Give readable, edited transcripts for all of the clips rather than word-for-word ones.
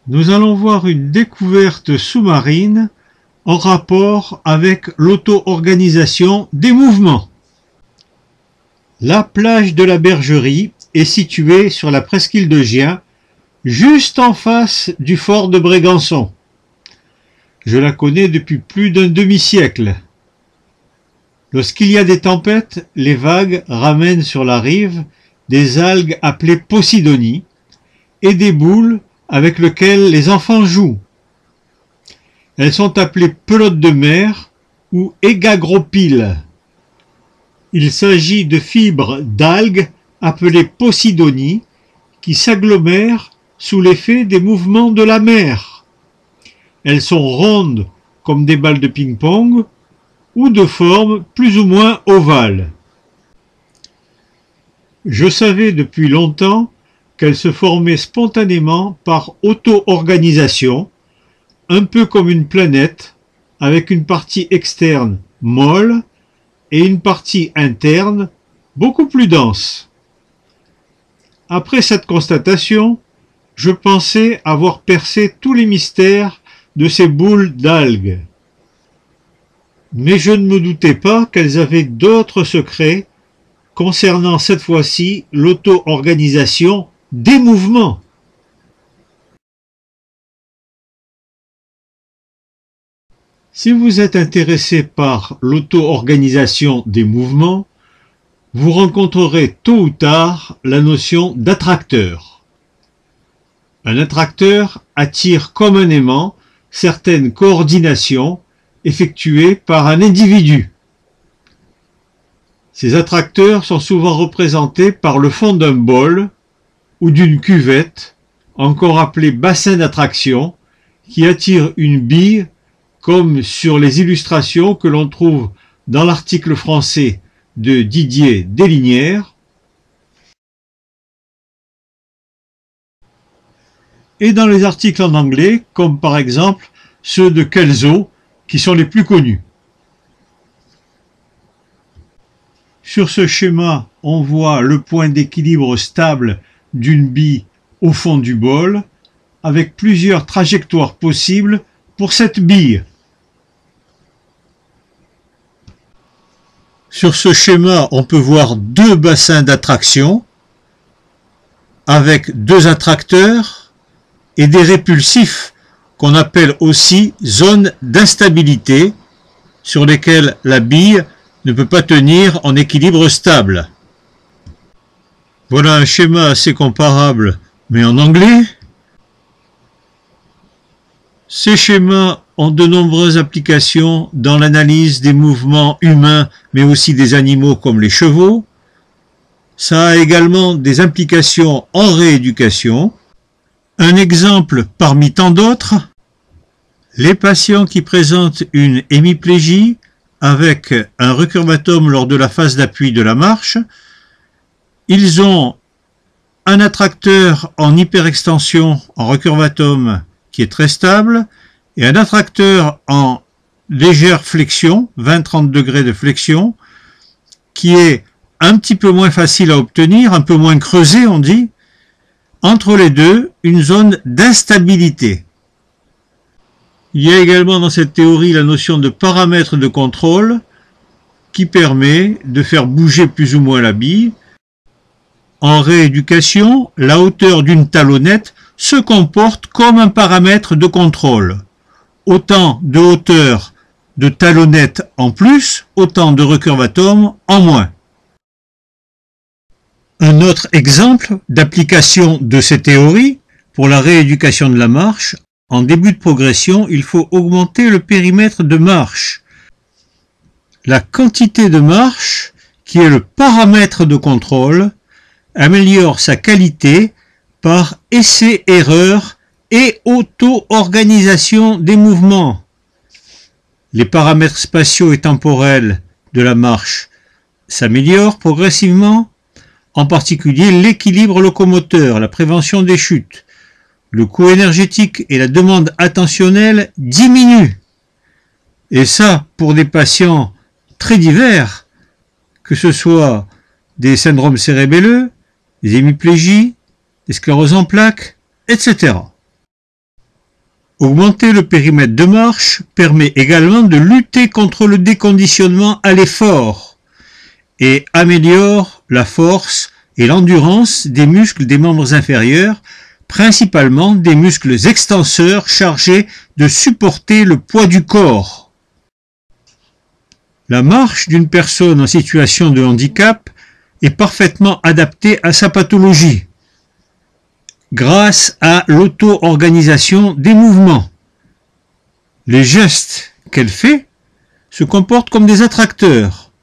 Nous allons voir une découverte sous-marine en rapport avec l'auto-organisation des mouvements. La plage de la Bergerie est située sur la presqu'île de Gien, juste en face du fort de Brégançon. Je la connais depuis plus d'un demi-siècle. Lorsqu'il y a des tempêtes, les vagues ramènent sur la rive des algues appelées Posidonie et des boules avec lesquelles les enfants jouent. Elles sont appelées pelotes de mer ou égagropyles. Il s'agit de fibres d'algues appelées Posidonie qui s'agglomèrent sous l'effet des mouvements de la mer. Elles sont rondes comme des balles de ping-pong ou de forme plus ou moins ovale. Je savais depuis longtemps qu'elles se formaient spontanément par auto-organisation, un peu comme une planète, avec une partie externe molle et une partie interne beaucoup plus dense. Après cette constatation, je pensais avoir percé tous les mystères de ces boules d'algues. Mais je ne me doutais pas qu'elles avaient d'autres secrets concernant cette fois-ci l'auto-organisation des mouvements. Si vous êtes intéressé par l'auto-organisation des mouvements, vous rencontrerez tôt ou tard la notion d'attracteur. Un attracteur attire comme un aimant certaines coordinations effectuées par un individu. Ces attracteurs sont souvent représentés par le fond d'un bol ou d'une cuvette, encore appelé bassin d'attraction, qui attire une bille comme sur les illustrations que l'on trouve dans l'article français de Didier Deslignières et dans les articles en anglais, comme par exemple ceux de Kelso, qui sont les plus connus. Sur ce schéma, on voit le point d'équilibre stable d'une bille au fond du bol, avec plusieurs trajectoires possibles pour cette bille. Sur ce schéma, on peut voir deux bassins d'attraction, avec deux attracteurs et des répulsifs, qu'on appelle aussi zones d'instabilité, sur lesquelles la bille ne peut pas tenir en équilibre stable. Voilà un schéma assez comparable, mais en anglais. Ces schémas ont de nombreuses applications dans l'analyse des mouvements humains, mais aussi des animaux comme les chevaux. Ça a également des implications en rééducation. Un exemple parmi tant d'autres, les patients qui présentent une hémiplégie avec un recurvatum lors de la phase d'appui de la marche, ils ont un attracteur en hyperextension en recurvatum qui est très stable et un attracteur en légère flexion, 20-30 degrés de flexion, qui est un petit peu moins facile à obtenir, un peu moins creusé on dit. Entre les deux, une zone d'instabilité. Il y a également dans cette théorie la notion de paramètre de contrôle qui permet de faire bouger plus ou moins la bille. En rééducation, la hauteur d'une talonnette se comporte comme un paramètre de contrôle. Autant de hauteur de talonnette en plus, autant de recurvatum en moins. Un autre exemple d'application de ces théories pour la rééducation de la marche, en début de progression, il faut augmenter le périmètre de marche. La quantité de marche, qui est le paramètre de contrôle, améliore sa qualité par essai-erreur et auto-organisation des mouvements. Les paramètres spatiaux et temporels de la marche s'améliorent progressivement, en particulier l'équilibre locomoteur, la prévention des chutes. Le coût énergétique et la demande attentionnelle diminuent. Et ça, pour des patients très divers, que ce soit des syndromes cérébelleux, des hémiplégies, des scléroses en plaques, etc. Augmenter le périmètre de marche permet également de lutter contre le déconditionnement à l'effort et améliore la force et l'endurance des muscles des membres inférieurs, principalement des muscles extenseurs chargés de supporter le poids du corps. La marche d'une personne en situation de handicap est parfaitement adaptée à sa pathologie grâce à l'auto-organisation des mouvements. Les gestes qu'elle fait se comportent comme des attracteurs.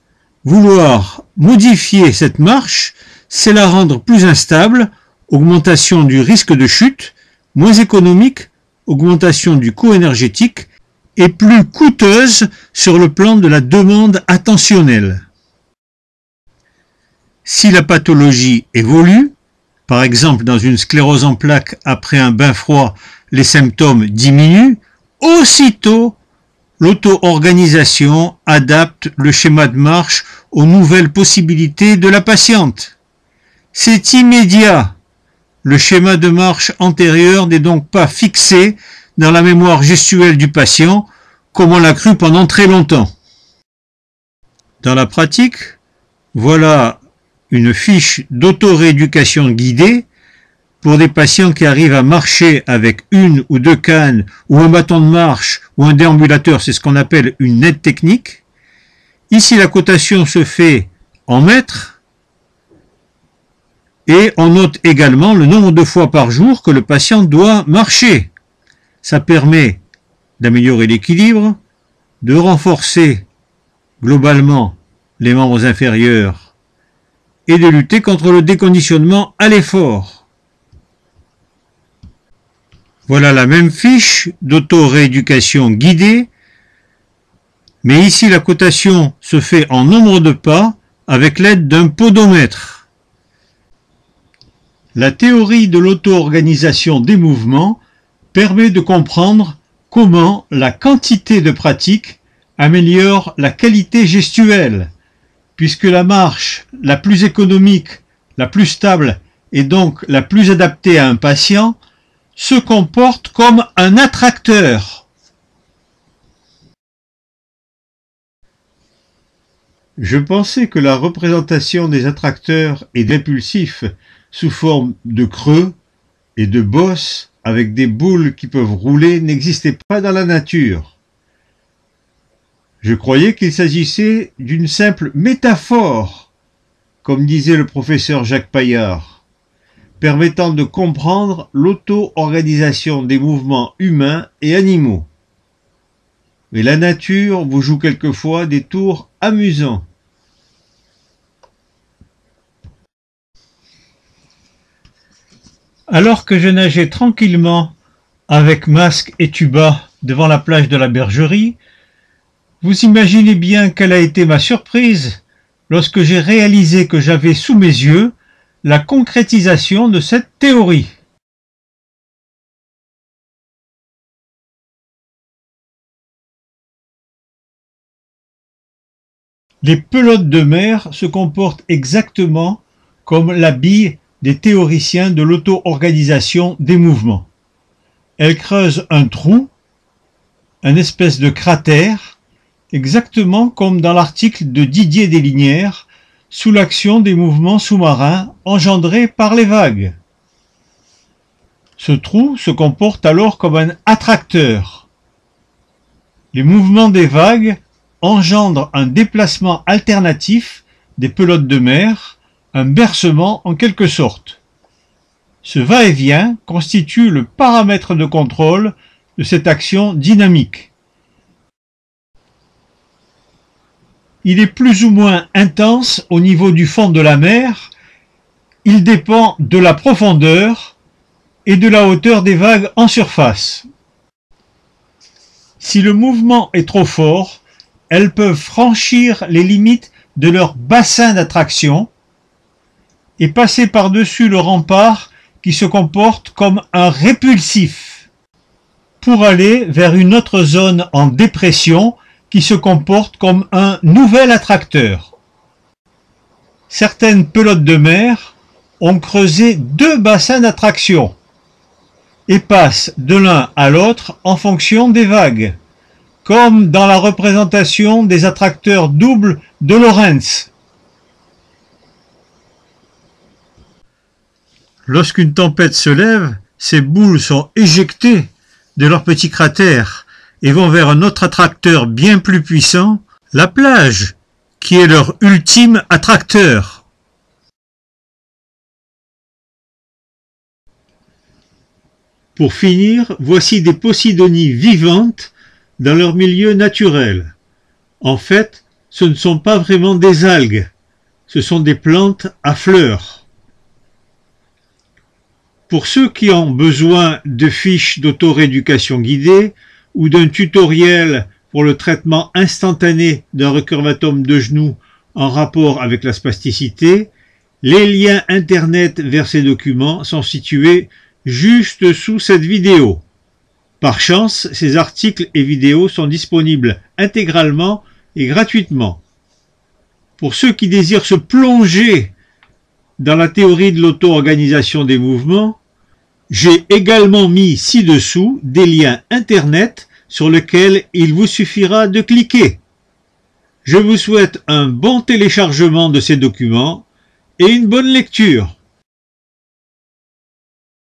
Vouloir modifier cette marche, c'est la rendre plus instable, augmentation du risque de chute, moins économique, augmentation du coût énergétique et plus coûteuse sur le plan de la demande attentionnelle. Si la pathologie évolue, par exemple dans une sclérose en plaques après un bain froid, les symptômes diminuent, aussitôt l'auto-organisation adapte le schéma de marche aux nouvelles possibilités de la patiente. C'est immédiat. Le schéma de marche antérieur n'est donc pas fixé dans la mémoire gestuelle du patient, comme on l'a cru pendant très longtemps. Dans la pratique, voilà une fiche d'auto-rééducation guidée pour des patients qui arrivent à marcher avec une ou deux cannes ou un bâton de marche ou un déambulateur, c'est ce qu'on appelle une aide technique. Ici, la cotation se fait en mètres et on note également le nombre de fois par jour que le patient doit marcher. Ça permet d'améliorer l'équilibre, de renforcer globalement les membres inférieurs et de lutter contre le déconditionnement à l'effort. Voilà la même fiche d'auto-rééducation guidée, mais ici la cotation se fait en nombre de pas avec l'aide d'un podomètre. La théorie de l'auto-organisation des mouvements permet de comprendre comment la quantité de pratique améliore la qualité gestuelle, puisque la marche la plus économique, la plus stable et donc la plus adaptée à un patient se comporte comme un attracteur. Je pensais que la représentation des attracteurs et d'impulsifs sous forme de creux et de bosses avec des boules qui peuvent rouler n'existait pas dans la nature. Je croyais qu'il s'agissait d'une simple métaphore, comme disait le professeur Jacques Paillard, permettant de comprendre l'auto-organisation des mouvements humains et animaux. Mais la nature vous joue quelquefois des tours amusants. Alors que je nageais tranquillement avec masque et tuba devant la plage de la Bergerie, vous imaginez bien quelle a été ma surprise lorsque j'ai réalisé que j'avais sous mes yeux la concrétisation de cette théorie. Les pelotes de mer se comportent exactement comme la bille des théoriciens de l'auto-organisation des mouvements. Elles creusent un trou, une espèce de cratère, exactement comme dans l'article de Didier Deslignières, sous l'action des mouvements sous-marins engendrés par les vagues. Ce trou se comporte alors comme un attracteur. Les mouvements des vagues engendrent un déplacement alternatif des pelotes de mer, un bercement en quelque sorte. Ce va-et-vient constitue le paramètre de contrôle de cette action dynamique. Il est plus ou moins intense au niveau du fond de la mer, il dépend de la profondeur et de la hauteur des vagues en surface. Si le mouvement est trop fort, elles peuvent franchir les limites de leur bassin d'attraction et passer par-dessus le rempart qui se comporte comme un répulsif pour aller vers une autre zone en dépression qui se comporte comme un nouvel attracteur. Certaines pelotes de mer ont creusé 2 bassins d'attraction. et passent de l'un à l'autre en fonction des vagues, comme dans la représentation des attracteurs doubles de Lorentz. Lorsqu'une tempête se lève, ces boules sont éjectées de leur petit cratère et vont vers un autre attracteur bien plus puissant, la plage, qui est leur ultime attracteur. Pour finir, voici des posidonies vivantes dans leur milieu naturel. En fait, ce ne sont pas vraiment des algues, ce sont des plantes à fleurs. Pour ceux qui ont besoin de fiches d'auto-rééducation guidée ou d'un tutoriel pour le traitement instantané d'un recurvatum de genou en rapport avec la spasticité, les liens internet vers ces documents sont situés juste sous cette vidéo. Par chance, ces articles et vidéos sont disponibles intégralement et gratuitement. Pour ceux qui désirent se plonger dans la théorie de l'auto-organisation des mouvements, j'ai également mis ci-dessous des liens internet sur lesquels il vous suffira de cliquer. Je vous souhaite un bon téléchargement de ces documents et une bonne lecture.